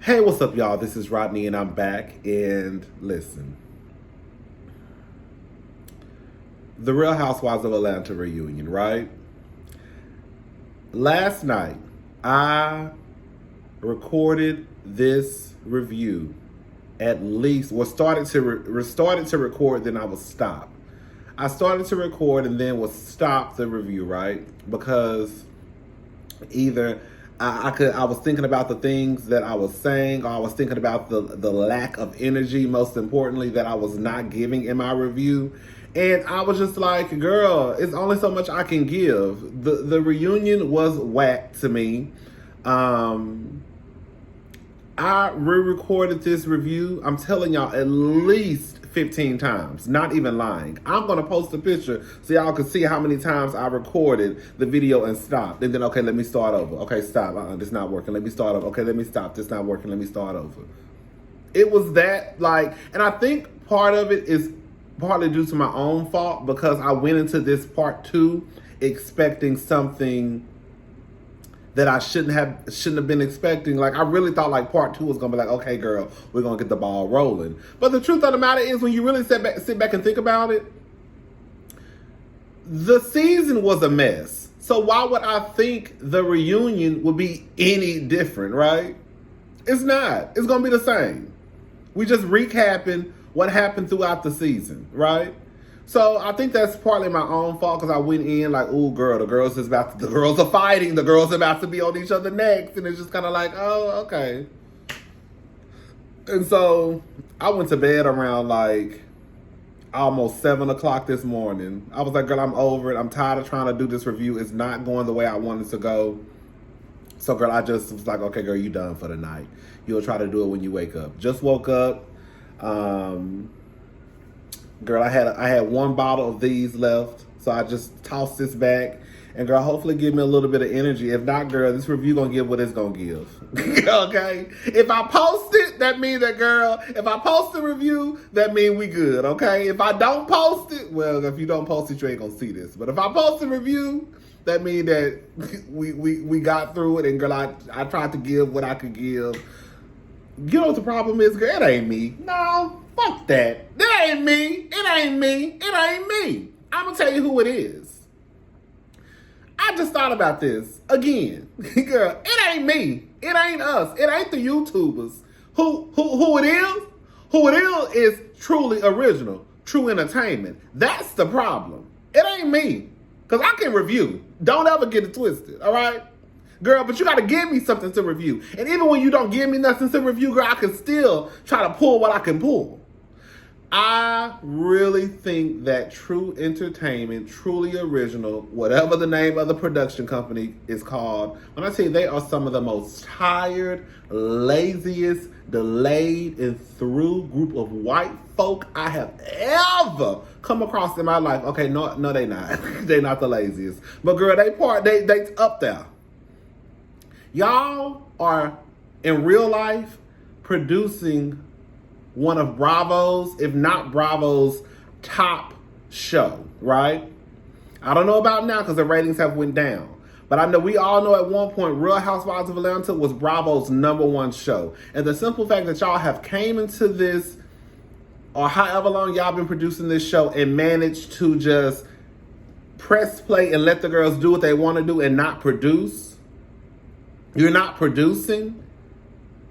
Hey, what's up, y'all? This is Rodney, and I'm back. And listen, the Real Housewives of Atlanta reunion, right? Last night, I recorded this review. At least, started to record, then I was stopped. I started to record and then was stopped the review, right? Because either I was thinking about the things that I was saying, or I was thinking about the lack of energy, most importantly, that I was not giving in my review. And I was just like, girl, it's only so much I can give. The reunion was whack to me. I re-recorded this review, I'm telling y'all, at least 15 times. Not even lying. I'm going to post a picture so y'all can see how many times I recorded the video and stopped. And then, okay, let me start over. Okay, stop. This not working. Let me start over. Okay, let me stop. This not working. Let me start over. It was that, and I think part of it is partly due to my own fault, because I went into this part 2 expecting something that I shouldn't have been expecting. I really thought part 2 was gonna be okay, girl, we're gonna get the ball rolling. But the truth of the matter is, when you really sit back and think about it, the season was a mess. So why would I think the reunion would be any different, right? It's not. It's gonna be the same. We just recapping what happened throughout the season, right? So I think that's partly my own fault, because I went in ooh, girl, the girls are fighting, the girls are about to be on each other next, and it's just kind of oh, okay. And so I went to bed around almost 7 o'clock this morning. I was like, girl, I'm over it. I'm tired of trying to do this review. It's not going the way I wanted to go. So girl, I just was like, okay, girl, you done for the night. You'll try to do it when you wake up. Just woke up. Girl, I had one bottle of these left, so I just tossed this back. And girl, hopefully give me a little bit of energy. If not, girl, this review gonna give what it's gonna give. Okay? If I post it, that means that, girl, if I post the review, that means we good, okay? If I don't post it, well, if you don't post it, you ain't gonna see this. But if I post the review, that means that we got through it, and girl, I tried to give what I could give. You know what the problem is, girl? It ain't me. No, fuck that. It ain't me. It ain't me. It ain't me. I'm gonna tell you who it is. I just thought about this again. Girl, it ain't me. It ain't us. It ain't the YouTubers. Who it is? Who it is truly original, true entertainment. That's the problem. It ain't me. Because I can review. Don't ever get it twisted, all right? Girl, but you got to give me something to review. And even when you don't give me nothing to review, girl, I can still try to pull what I can pull. I really think that True Entertainment, truly original, whatever the name of the production company is called, when I tell you they are some of the most tired, laziest, delayed, and through group of white folk I have ever come across in my life. Okay, no, they not. They not the laziest. But girl, they up there. Y'all are, in real life, producing one of Bravo's, if not Bravo's, top show, right? I don't know about now because the ratings have went down. But I know we all know at one point Real Housewives of Atlanta was Bravo's #1 show. And the simple fact that y'all have came into this, or however long y'all been producing this show, and managed to just press play and let the girls do what they want to do and not produce. You're not producing.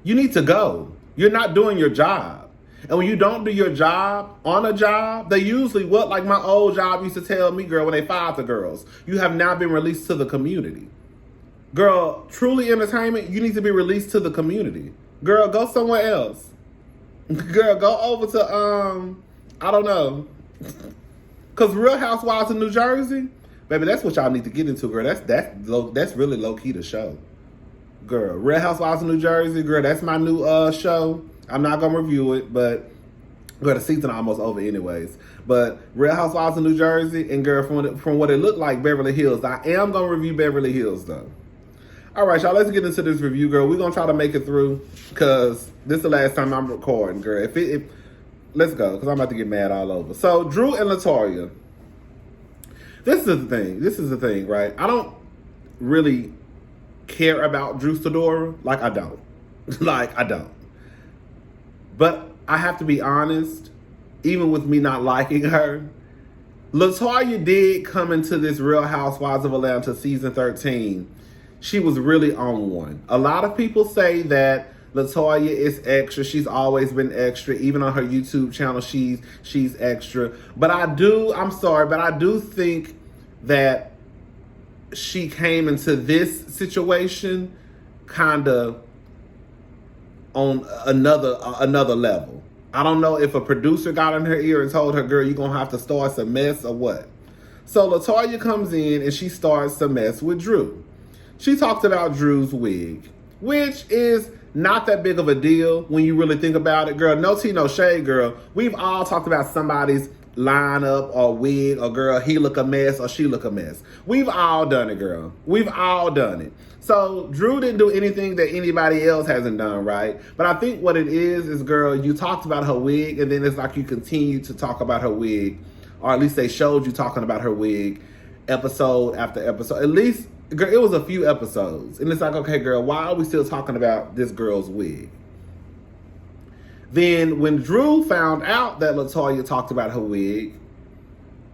You need to go. You're not doing your job. And when you don't do your job on a job, they usually, like my old job used to tell me, girl, when they fired the girls, you have now been released to the community. Girl, truly entertainment, you need to be released to the community. Girl, go somewhere else. Girl, go over to, I don't know. Because Real Housewives of New Jersey, baby, that's what y'all need to get into, girl. That's really low-key the show. Girl, Real Housewives of New Jersey, girl, that's my new show. I'm not going to review it, but girl, the season almost over anyways. But Real Housewives of New Jersey, and girl, from what it looked like, Beverly Hills. I am going to review Beverly Hills, though. All right, y'all, let's get into this review, girl. We're going to try to make it through, because this is the last time I'm recording, girl. Let's go, because I'm about to get mad all over. So, Drew and Latoya. This is the thing, right? I don't really care about Drew Sidora. I don't. Like, I don't. But I have to be honest, even with me not liking her, Latoya did come into this Real Housewives of Atlanta season 13. She was really on one. A lot of people say that Latoya is extra. She's always been extra. Even on her YouTube channel, she's extra. But I'm sorry, but I do think that she came into this situation kind of on another level. I don't know if a producer got in her ear and told her, girl, you're going to have to start some mess or what. So Latoya comes in and she starts some mess with Drew. She talks about Drew's wig, which is not that big of a deal when you really think about it, girl. No tea, no shade, girl. We've all talked about somebody's lineup or wig or, girl, he look a mess or she look a mess. We've all done it, girl. We've all done it. So Drew didn't do anything that anybody else hasn't done, right? But I think what it is, girl, you talked about her wig and then it's like you continue to talk about her wig, or at least they showed you talking about her wig episode after episode. At least, girl, it was a few episodes. And it's like, okay, girl, why are we still talking about this girl's wig? Then when Drew found out that Latoya talked about her wig,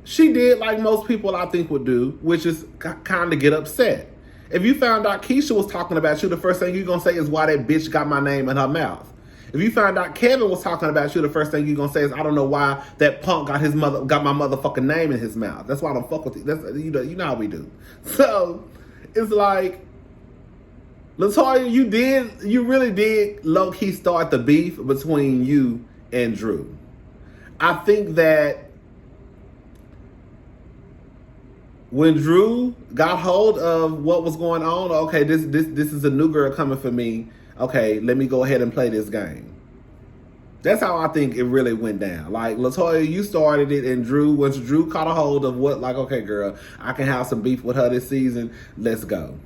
she did like most people I think would do, which is kind of get upset. If you found out Keisha was talking about you, the first thing you're going to say is, why that bitch got my name in her mouth. If you found out Kevin was talking about you, the first thing you're going to say is, I don't know why that punk got my motherfucking name in his mouth. That's why I don't fuck with you. That's, you know how we do. So it's like, Latoya, you really did low-key start the beef between you and Drew. I think that when Drew got hold of what was going on, okay, this is a new girl coming for me. Okay, let me go ahead and play this game. That's how I think it really went down. Like, Latoya, you started it, and once Drew caught a hold of what, like, okay, girl, I can have some beef with her this season, let's go.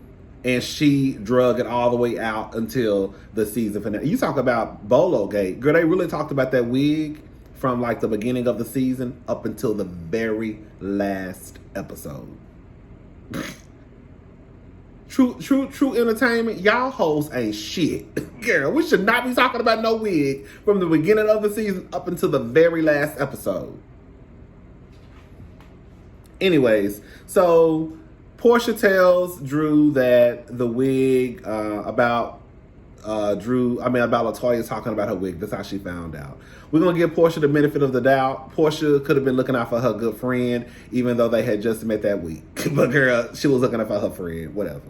And she drug it all the way out until the season finale. You talk about Bolo Gate. Girl, they really talked about that wig from like the beginning of the season up until the very last episode. True entertainment. Y'all hoes ain't shit. Girl, we should not be talking about no wig from the beginning of the season up until the very last episode. Anyways, so Porsha tells Drew that the wig about Latoya talking about her wig. That's how she found out. We're going to give Porsha the benefit of the doubt. Porsha could have been looking out for her good friend, even though they had just met that week. But girl, she was looking out for her friend, whatever.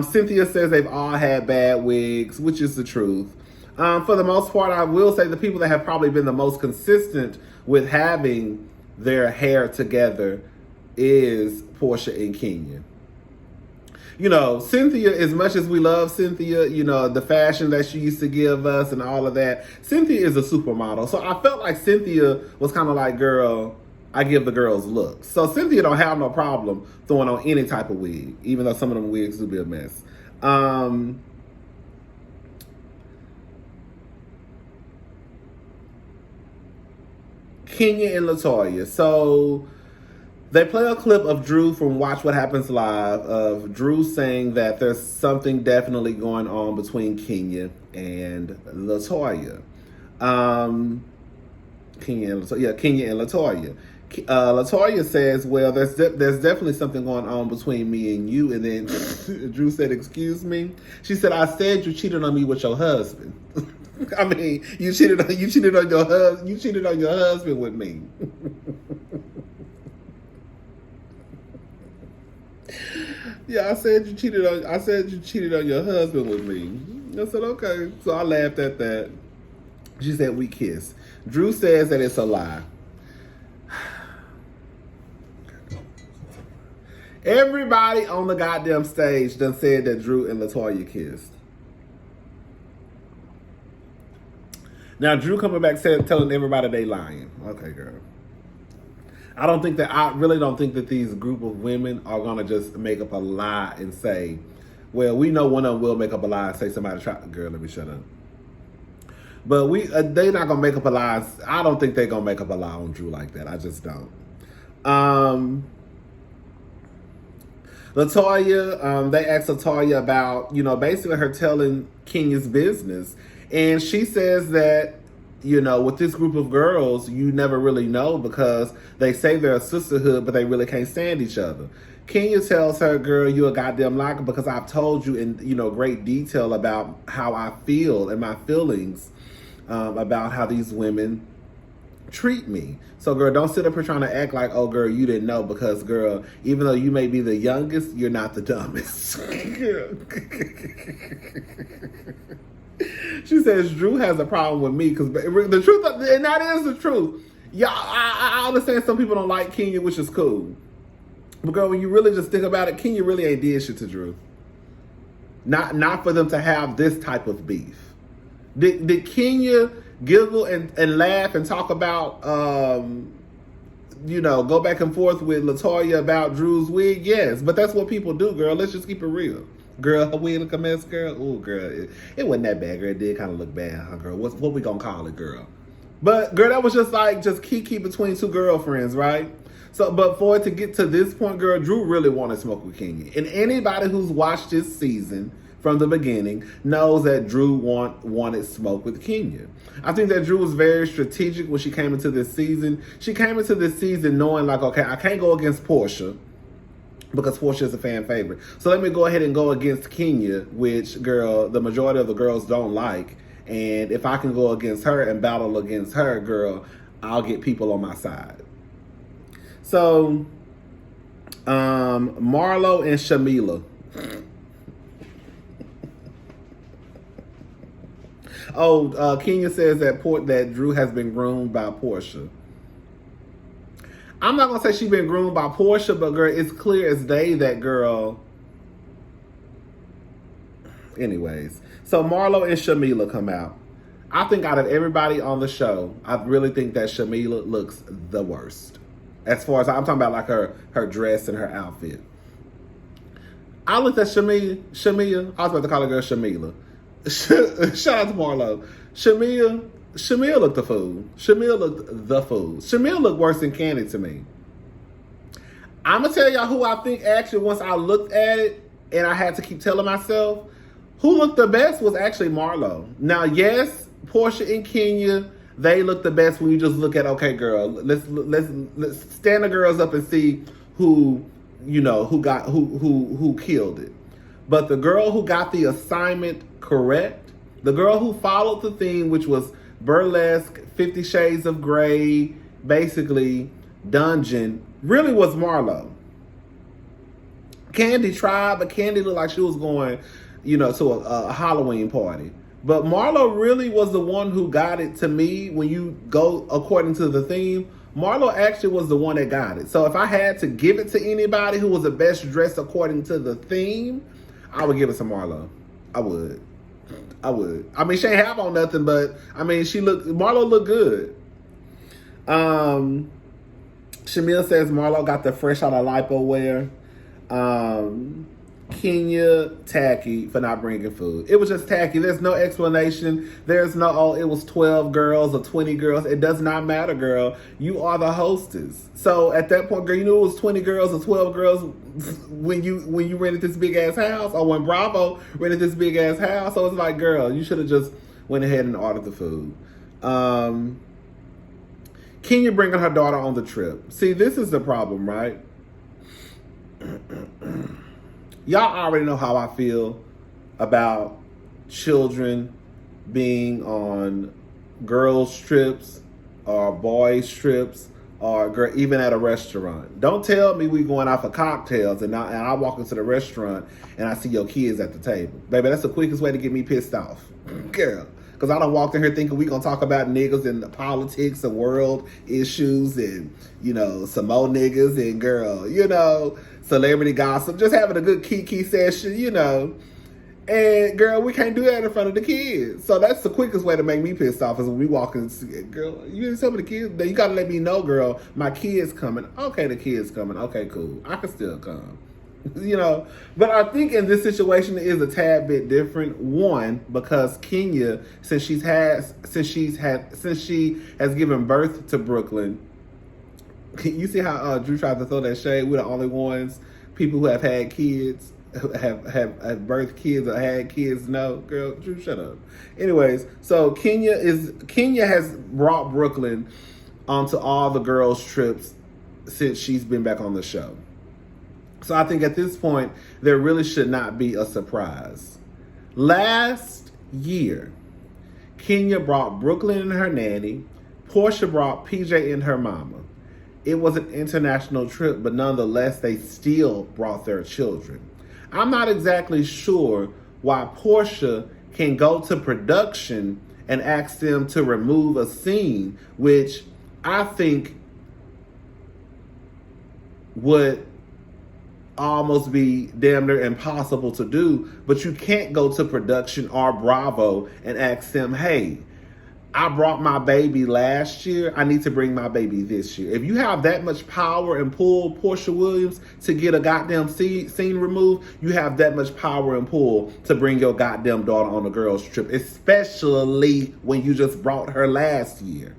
Cynthia says they've all had bad wigs, which is the truth. For the most part, I will say the people that have probably been the most consistent with having their hair together is Porsha and Kenya. You know, Cynthia, as much as we love Cynthia, you know, the fashion that she used to give us and all of that, Cynthia is a supermodel. So I felt like Cynthia was kind of like, girl, I give the girls looks. So Cynthia don't have no problem throwing on any type of wig, even though some of them wigs do be a mess. Kenya and Latoya. So they play a clip of Drew from Watch What Happens Live, of Drew saying that there's something definitely going on between Kenya and Latoya. Kenya and Latoya. Latoya says, well, there's definitely something going on between me and you. And then Drew said, excuse me? She said, I said you cheated on me with your husband. I mean, you cheated on your husband with me. Yeah, I said you cheated on your husband with me. I said, okay. So I laughed at that. She said we kissed. Drew says that it's a lie. Everybody on the goddamn stage done said that Drew and Latoya kissed. Now Drew coming back telling everybody they lying. Okay, girl. I really don't think that these group of women are gonna just make up a lie and say, well, we know one of them will make up a lie and say somebody tried. Girl, let me shut up. But they not gonna make up a lie. I don't think they're gonna make up a lie on Drew like that. I just don't. Latoya, they asked Latoya about, basically her telling Kenya's business. And she says that, with this group of girls, you never really know because they say they're a sisterhood, but they really can't stand each other. Kenya tells her, girl, you a goddamn liar because I've told you in, great detail about how I feel and my feelings about how these women treat me. So, girl, don't sit up here trying to act like, oh, girl, you didn't know because, girl, even though you may be the youngest, you're not the dumbest. She says Drew has a problem with me because the truth, and that is the truth. Yeah, I understand some people don't like Kenya, which is cool. But girl, when you really just think about it, Kenya really ain't did shit to Drew. Not for them to have this type of beef. Did Kenya giggle and laugh and talk about, go back and forth with Latoya about Drew's wig? Yes, but that's what people do, girl. Let's just keep it real. Girl, her wig look a mess, girl. Oh, girl, it wasn't that bad, girl. It did kind of look bad, huh, girl? What we gonna call it, girl? But, girl, that was just kiki between two girlfriends, right? So, but for it to get to this point, girl, Drew really wanted smoke with Kenya. And anybody who's watched this season from the beginning knows that Drew wanted smoke with Kenya. I think that Drew was very strategic when she came into this season. She came into this season knowing, like, okay, I can't go against Porsha because Porsha is a fan favorite. So let me go ahead and go against Kenya, which, girl, the majority of the girls don't like. And if I can go against her and battle against her, girl, I'll get people on my side. So, Marlo and Shamila. Kenya says that Drew has been groomed by Porsha. I'm not going to say she's been groomed by Porsha, but, girl, it's clear as day that, girl. Anyways, so Marlo and Shamila come out. I think out of everybody on the show, I really think that Shamila looks the worst. As far as I'm talking about, like her dress and her outfit. I looked at Shamila. I was about to call her girl Shamila. Shout out to Marlo. Shamila looked the fool. Shamila looked the fool. Shamila looked worse than Candy to me. I'm going to tell y'all who I think actually, once I looked at it, and I had to keep telling myself, who looked the best was actually Marlo. Now, yes, Porsha and Kenya, they look the best when you just look at, okay, girl, let's stand the girls up and see who killed it. But the girl who got the assignment correct, the girl who followed the theme, which was burlesque, 50 Shades of Grey, basically dungeon, really was Marlo. Candy tried, but Candy looked like she was going, to a Halloween party. But Marlo really was the one who got it to me. When you go according to the theme, Marlo actually was the one that got it. So if I had to give it to anybody who was the best dressed according to the theme, I would give it to Marlo. I would. I mean, she ain't have on nothing, but I mean, Marlo looked good. Shamil says Marlo got the fresh out of lipo wear. Kenya tacky for not bringing food. It was just tacky. There's no explanation. There's no, it was 12 girls or 20 girls. It does not matter, girl. You are the hostess. So at that point, girl, you knew it was 20 girls or 12 girls when you rented this big ass house, or when Bravo rented this big ass house. So it's like, girl, you should have just went ahead and ordered the food. Kenya bringing her daughter on the trip. See, this is the problem, right? Y'all already know how I feel about children being on girls' trips or boys' trips or even at a restaurant. Don't tell me we going out for cocktails and I walk into the restaurant and I see your kids at the table. Baby, that's the quickest way to get me pissed off. Girl. Because I done walked in here thinking we going to talk about niggas and the politics and world issues and, some more niggas and, girl, celebrity gossip. Just having a good kiki session, And, girl, we can't do that in front of the kids. So that's the quickest way to make me pissed off is when we walk in and see, girl, you didn't tell me the kids. You got to let me know, girl, my kid's coming. Okay, the kid's coming. Okay, cool. I can still come. But I think in this situation it is a tad bit different. One, because Kenya, since she has given birth to Brooklyn, you see how Drew tried to throw that shade? We're the only ones people who have had kids, have birthed kids or had kids know. Girl, Drew, shut up. Anyways, so Kenya has brought Brooklyn onto all the girls' trips since she's been back on the show. So I think at this point, there really should not be a surprise. Last year, Kenya brought Brooklyn and her nanny. Porsha brought PJ and her mama. It was an international trip, but nonetheless, they still brought their children. I'm not exactly sure why Porsha can go to production and ask them to remove a scene, which I think would almost be damn near impossible to do, but you can't go to production or Bravo and ask them, hey, I brought my baby last year, I need to bring my baby this year. If you have that much power and pull, Porsha Williams, to get a goddamn scene removed, you have that much power and pull to bring your goddamn daughter on a girls trip, especially when you just brought her last year.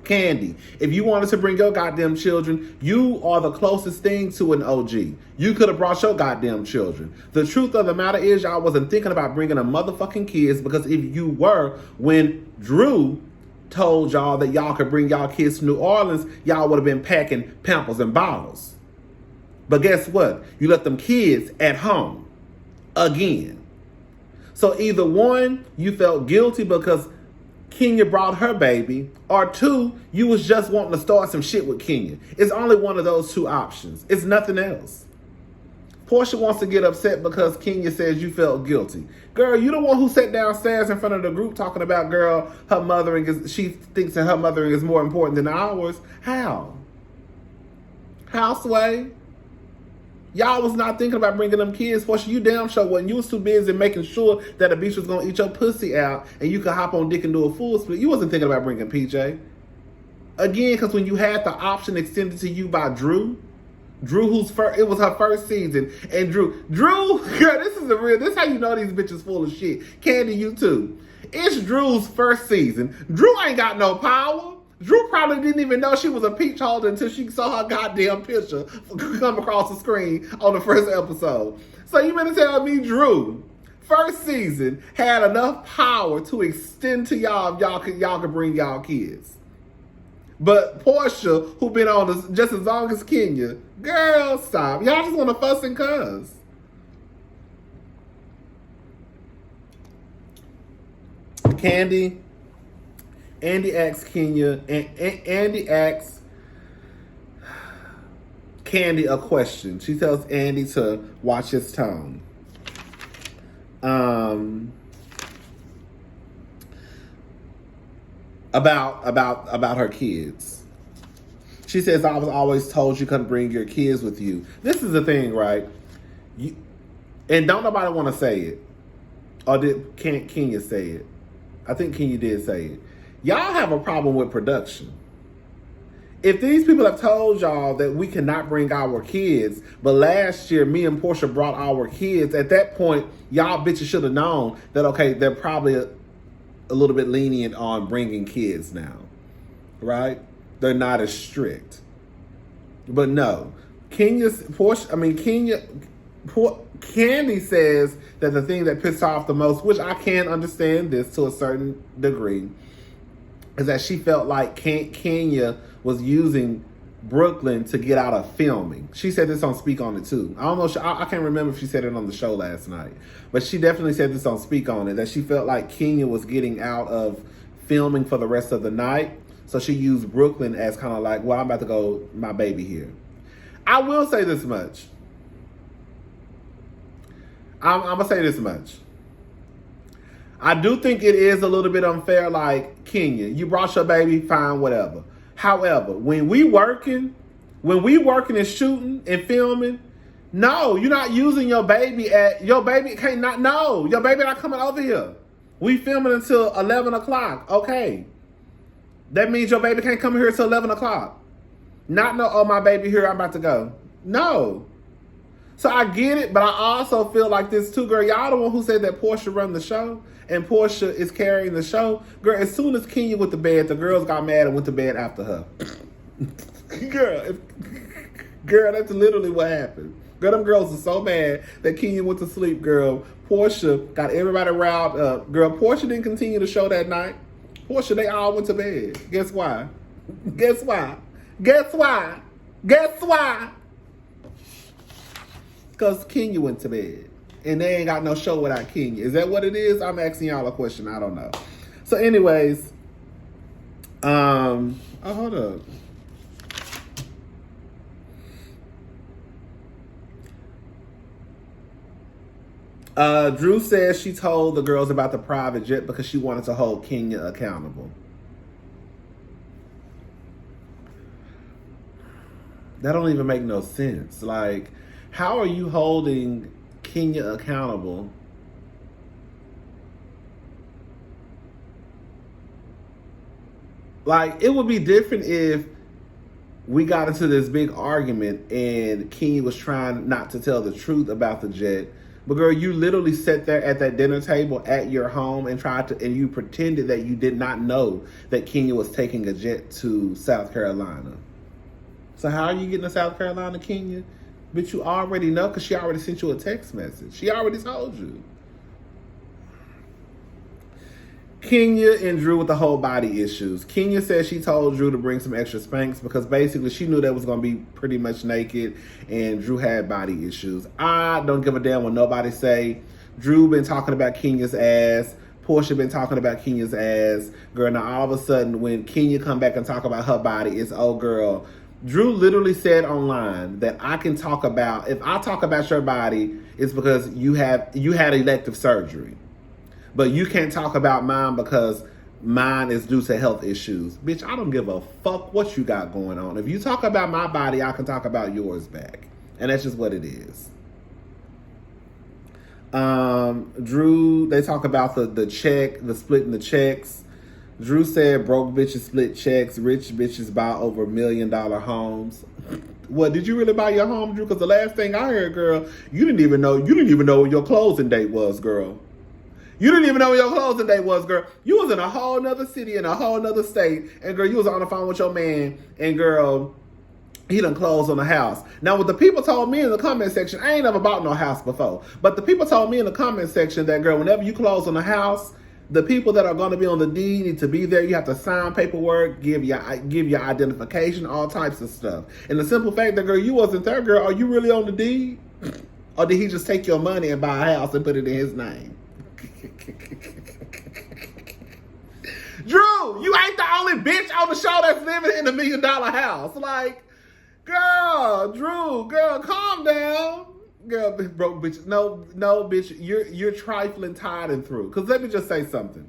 Candy, if you wanted to bring your goddamn children, you are the closest thing to an OG. You could have brought your goddamn children. The truth of the matter is, y'all wasn't thinking about bringing a motherfucking kids, because if you were, when Drew told y'all that y'all could bring y'all kids to New Orleans, y'all would have been packing Pampers and bottles. But guess what? You left them kids at home again. So either one, you felt guilty because Kenya brought her baby, or two, you was just wanting to start some shit with Kenya. It's only one of those two options. It's nothing else. Porsha wants to get upset because Kenya says you felt guilty. Girl, you the one who sat downstairs in front of the group talking about, girl, her mothering is, she thinks that her mothering is more important than ours. How? Houseway? Y'all was not thinking about bringing them kids. Porsha, you damn sure wasn't. You was too busy making sure that a bitch was going to eat your pussy out and you could hop on dick and do a full split. You wasn't thinking about bringing PJ. Again, because when you had the option extended to you by Drew, who's first, it was her first season, and Drew, girl, this is how you know these bitches full of shit. Candy, you too. It's Drew's first season. Drew ain't got no power. Drew probably didn't even know she was a peach holder until she saw her goddamn picture come across the screen on the first episode. So you meant to tell me Drew, first season, had enough power to extend to y'all if y'all could bring y'all kids. But Porsha, who been on this just as long as Kenya, girl, stop. Y'all just want to fuss and cuss. Andy asks Kenya, and Andy asks Candy a question. She tells Andy to watch his tone. About her kids. She says, I was always told you couldn't bring your kids with you. This is the thing, right? And don't nobody want to say it. Or can't Kenya say it? I think Kenya did say it. Y'all have a problem with production. If these people have told y'all that we cannot bring our kids, but last year me and Porsha brought our kids, at that point, y'all bitches should have known that, okay, they're probably a little bit lenient on bringing kids now, right? They're not as strict. But no, Candy says that the thing that pissed her off the most, which I can understand this to a certain degree, is that she felt like Kenya was using Brooklyn to get out of filming. She said this on Speak On It too. I don't know, I can't remember if she said it on the show last night, but she definitely said this on Speak On It, that she felt like Kenya was getting out of filming for the rest of the night. So she used Brooklyn as kind of like, well, I'm about to go, my baby here. I will say this much. I'm going to say this much. I do think it is a little bit unfair, like, Kenya, you brought your baby, fine, whatever. However, when we working and shooting and filming, no, you're not using your baby your baby not coming over here. We filming until 11 o'clock, okay. That means your baby can't come here until 11 o'clock. Not no, oh, my baby here, I'm about to go. No. So I get it, but I also feel like this too, girl. Y'all the one who said that Porsha run the show and Porsha is carrying the show. Girl, as soon as Kenya went to bed, the girls got mad and went to bed after her. Girl, that's literally what happened. Girl, them girls are so mad that Kenya went to sleep, girl. Porsha got everybody riled up. Girl, Porsha didn't continue the show that night. Porsha, they all went to bed. Guess why? Guess why? Guess why? Guess why? Because Kenya went to bed. And they ain't got no show without Kenya. Is that what it is? I'm asking y'all a question. I don't know. So anyways, oh, hold up. Drew says she told the girls about the private jet because she wanted to hold Kenya accountable. That don't even make no sense. Like, how are you holding Kenya accountable? Like, it would be different if we got into this big argument and Kenya was trying not to tell the truth about the jet. But girl, you literally sat there at that dinner table at your home and and you pretended that you did not know that Kenya was taking a jet to South Carolina. So how are you getting to South Carolina, Kenya? Bitch, you already know because she already sent you a text message. She already told you. Kenya and Drew with the whole body issues. Kenya said she told Drew to bring some extra Spanx because basically she knew that was going to be pretty much naked and Drew had body issues. I don't give a damn what nobody say. Drew been talking about Kenya's ass. Porsha been talking about Kenya's ass. Girl, now all of a sudden when Kenya come back and talk about her body, it's, oh girl. Drew literally said online that I can talk about, if I talk about your body, it's because you had elective surgery. But you can't talk about mine because mine is due to health issues. Bitch, I don't give a fuck what you got going on. If you talk about my body, I can talk about yours back. And that's just what it is. Drew, they talk about the check, the splitting the checks. Drew said broke bitches split checks, rich bitches buy over $1 million homes. What, did you really buy your home, Drew? Because the last thing I heard, girl, you didn't even know what your closing date was, girl. You didn't even know what your closing date was, girl. You was in a whole nother city, in a whole nother state, and girl, you was on the phone with your man, and girl, he done closed on the house. Now, what the people told me in the comment section, I ain't never bought no house before, but the people told me in the comment section that, girl, whenever you close on a house, the people that are going to be on the deed need to be there. You have to sign paperwork, give your identification, all types of stuff. And the simple fact that, girl, you wasn't there, girl, are you really on the deed? Or did he just take your money and buy a house and put it in his name? Drew, you ain't the only bitch on the show that's living in $1 million house. Like, girl, Drew, girl, calm down. Girl, broke bitch. No, bitch, you're trifling, tired and through. Because let me just say something.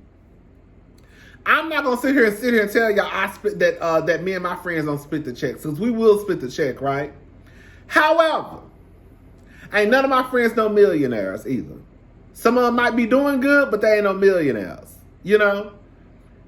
I'm not gonna sit here and tell y'all I split that me and my friends don't split the checks. Because we will split the check, right? However, ain't none of my friends no millionaires either. Some of them might be doing good, but they ain't no millionaires. You know?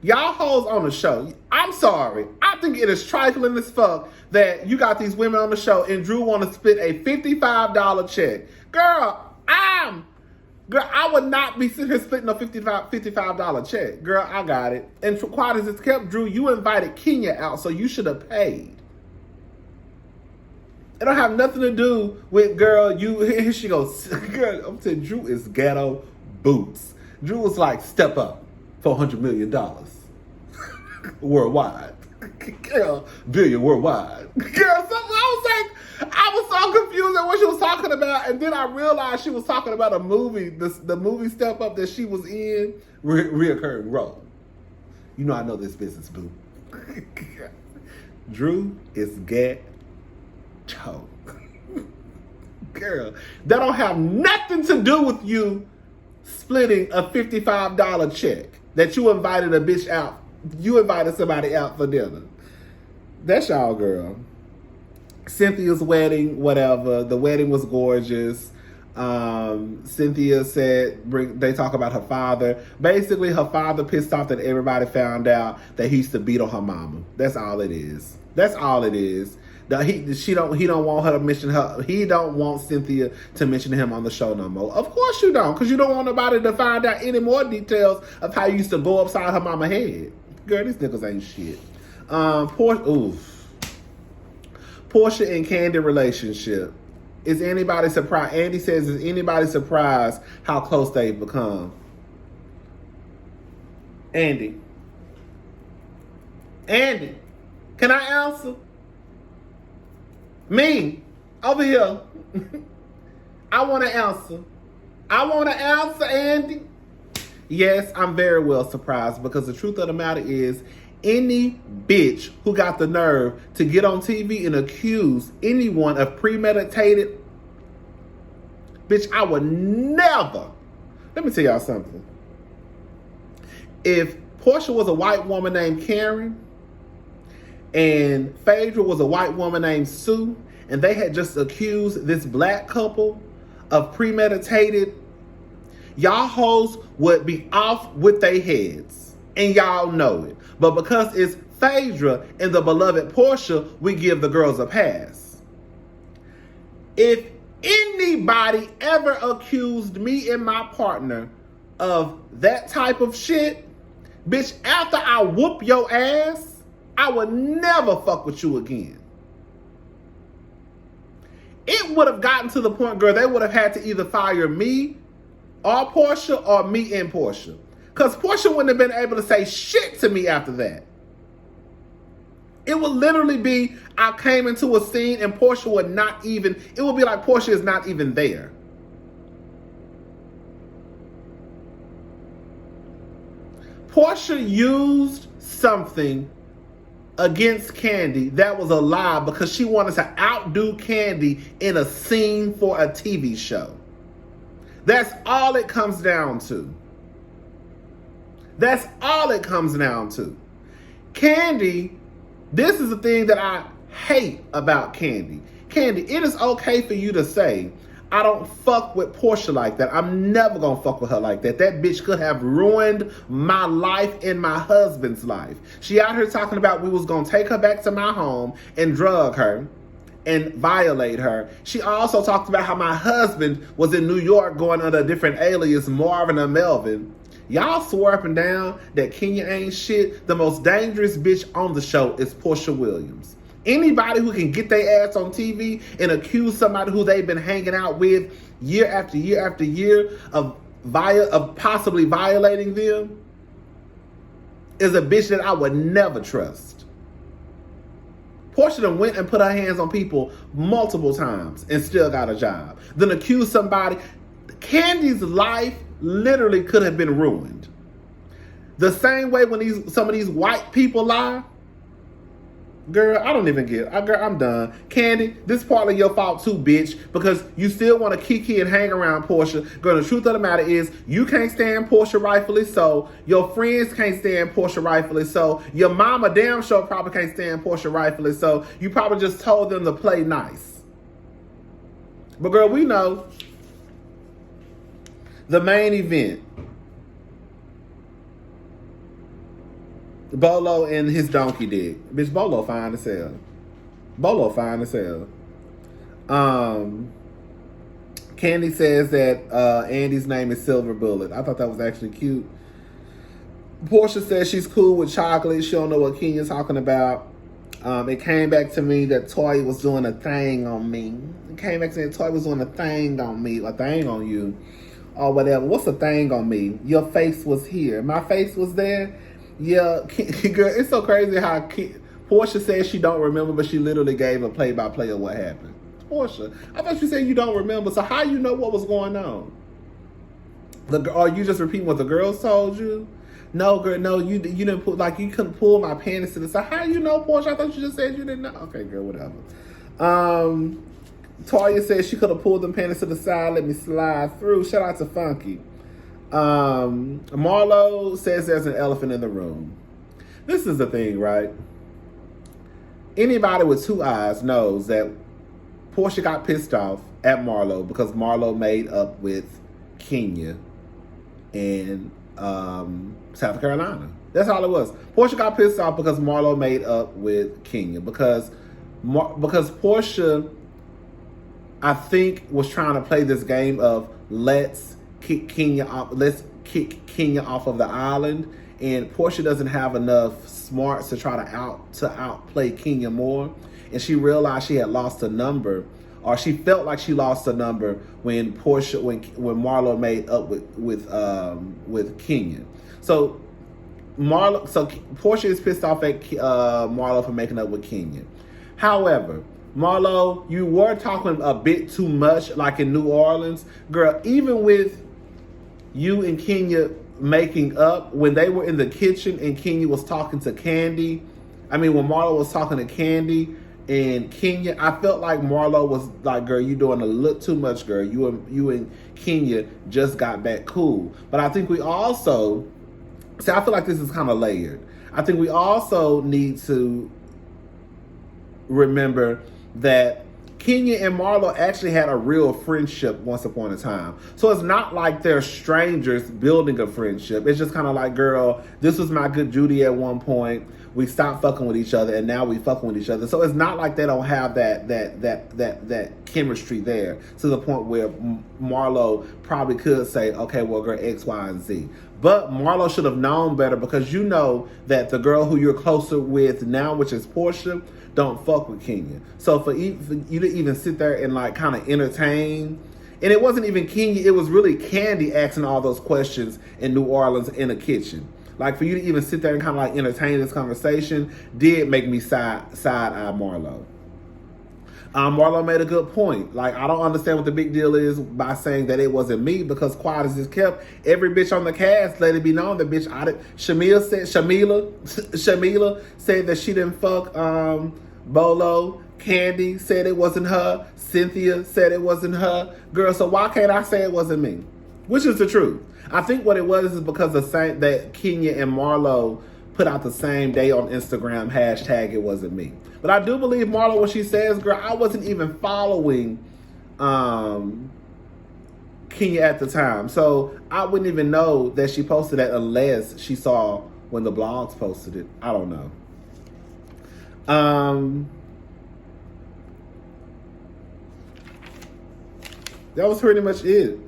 Y'all hoes on the show. I'm sorry. I think it is trifling as fuck that you got these women on the show and Drew want to split a $55 check. Girl, I would not be sitting here splitting a $55 check. Girl, I got it. And quiet as it's kept, Drew, you invited Kenya out, so you should have paid. It don't have nothing to do with, girl, here she goes. Girl, I'm saying Drew is ghetto boots. Drew was like, step up, $400 million worldwide. Girl, billion worldwide. Girl, I was so confused at what she was talking about. And then I realized she was talking about a movie, the movie Step Up that she was in, reoccurring role. You know I know this business, boo. Drew is ghetto. Girl, that don't have nothing to do with you splitting a $55 check that you invited a bitch out. You invited somebody out for dinner. That's y'all, girl. Cynthia's wedding, whatever. The wedding was gorgeous. Cynthia said, they talk about her father. Basically, her father pissed off that everybody found out that he used to beat on her mama. That's all it is. That's all it is. He don't want her to mention her. He don't want Cynthia to mention him on the show no more. Of course you don't, because you don't want nobody to find out any more details of how you used to go upside her mama head. Girl, these niggas ain't shit. Porsha and Candy relationship. Is anybody surprised? Andy says, is anybody surprised how close they've become? Andy, can I answer? Me, over here. I want to answer. Andy. Yes, I'm very well surprised because the truth of the matter is, any bitch who got the nerve to get on TV and accuse anyone of premeditated, bitch, I would never. Let me tell y'all something. If Porsha was a white woman named Karen and Phaedra was a white woman named Sue, and they had just accused this black couple of premeditated, y'all hoes would be off with their heads. And y'all know it. But because it's Phaedra and the beloved Porsha, we give the girls a pass. If anybody ever accused me and my partner of that type of shit, bitch, after I whoop your ass, I would never fuck with you again. It would have gotten to the point, girl, they would have had to either fire me or Porsha or me and Porsha. Because Porsha wouldn't have been able to say shit to me after that. It would literally be, I came into a scene and Porsha would not even, it would be like Porsha is not even there. Porsha used something against Kandi that was a lie because she wanted to outdo Kandi in a scene for a TV show. That's all it comes down to. That's all it comes down to. Kandi, this is the thing that I hate about Kandi. Kandi, it is okay for you to say, I don't fuck with Porsha like that. I'm never gonna fuck with her like that. That bitch could have ruined my life and my husband's life. She out here talking about we was gonna take her back to my home and drug her and violate her. She also talked about how my husband was in New York going under a different alias, Marvin or Melvin. Y'all swore up and down that Kenya ain't shit. The most dangerous bitch on the show is Porsha Williams. Anybody who can get their ass on TV and accuse somebody who they've been hanging out with year after year after year of possibly violating them is a bitch that I would never trust. Porsha done went and put her hands on people multiple times and still got a job. Then accuse somebody. Kandi's life literally could have been ruined. The same way when some of these white people lie. Girl, I don't even get it. Girl, I'm done. Kandi, this partly your fault too, bitch, because you still want to kiki and hang around Porsha. Girl, the truth of the matter is you can't stand Porsha, rightfully so. Your friends can't stand Porsha, rightfully so. Your mama damn sure probably can't stand Porsha, rightfully so. You probably just told them to play nice. But girl, we know the main event. Bolo and his donkey dick. Bitch, Bolo fine as hell. Kandi says that Andy's name is Silver Bullet. I thought that was actually cute. Porsha says she's cool with chocolate. She don't know what Kenya's talking about. It came back to me that Toya was doing a thing on me. It came back to me that Toya was doing a thing on me. A thing on you. Or whatever. What's a thing on me? Your face was here. My face was there. Yeah, girl, it's so crazy how Porsha says she don't remember, but she literally gave a play-by-play of what happened. Porsha, I thought you said you don't remember, so how you know what was going on? Are you just repeating what the girls told you? No, girl, no, you didn't put, like, you couldn't pull my panties to the side. How you know, Porsha? I thought you just said you didn't know. Okay, girl, whatever. Toya says she could have pulled them panties to the side, let me slide through. Shout out to Funky. Marlo says there's an elephant in the room. This is the thing, right? Anybody with two eyes knows that Porsha got pissed off at Marlo because Marlo made up with Kenya in South Carolina. That's all it was. Porsha got pissed off because Marlo made up with Kenya because Porsha, I think, was trying to play this game of let's kick Kenya off of the island, and Porsha doesn't have enough smarts to try to outplay Kenya more, and she realized she had lost a number or she felt like she lost a number when Marlo made up with Kenya. So Porsha is pissed off at Marlo for making up with Kenya. However, Marlo, you were talking a bit too much, like in New Orleans, girl. Even with you and Kenya making up, when they were in the kitchen and Kenya was talking to Candy, when Marlo was talking to Candy and Kenya, I felt like Marlo was like, girl, you doing a little too much, girl. You and Kenya just got back cool. But I think we also, I feel like this is kind of layered. I think we also need to remember that Kenya and Marlo actually had a real friendship once upon a time. So it's not like they're strangers building a friendship. It's just kind of like, girl, this was my good Judy at one point. We stopped fucking with each other and now we fucking with each other. So it's not like they don't have that chemistry there to the point where Marlo probably could say, okay, well, girl, X, Y, and Z. But Marlo should have known better, because you know that the girl who you're closer with now, which is Porsha, don't fuck with Kenya. So for you to even sit there and like kind of entertain, and it wasn't even Kenya, it was really Candy asking all those questions in New Orleans in a kitchen. Like, for you to even sit there and kind of like entertain this conversation did make me side-eye Marlo. Marlo made a good point. Like, I don't understand what the big deal is by saying that it wasn't me, because quiet as it's kept, every bitch on the cast let it be known that bitch Shamila said that she didn't fuck Bolo. Candy said it wasn't her. Cynthia said it wasn't her. Girl, so why can't I say it wasn't me? Which is the truth. I think what it was is because that Kenya and Marlo put out the same day on Instagram, hashtag it wasn't me. But I do believe Marlo when she says, girl, I wasn't even following Kenya at the time. So I wouldn't even know that she posted that unless she saw when the blogs posted it. I don't know. That was pretty much it.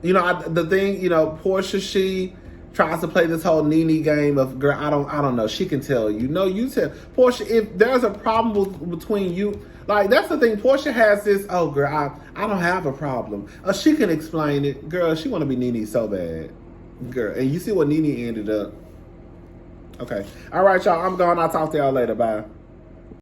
Porsha, she tries to play this whole Nene game of, girl, I don't know. She can tell you. No, you tell. Porsha, if there's a problem between you, like, that's the thing. Porsha has this, oh, girl, I don't have a problem. She can explain it. Girl, she want to be Nene so bad. Girl, and you see what Nene ended up. Okay. All right, y'all. I'm gone. I'll talk to y'all later. Bye.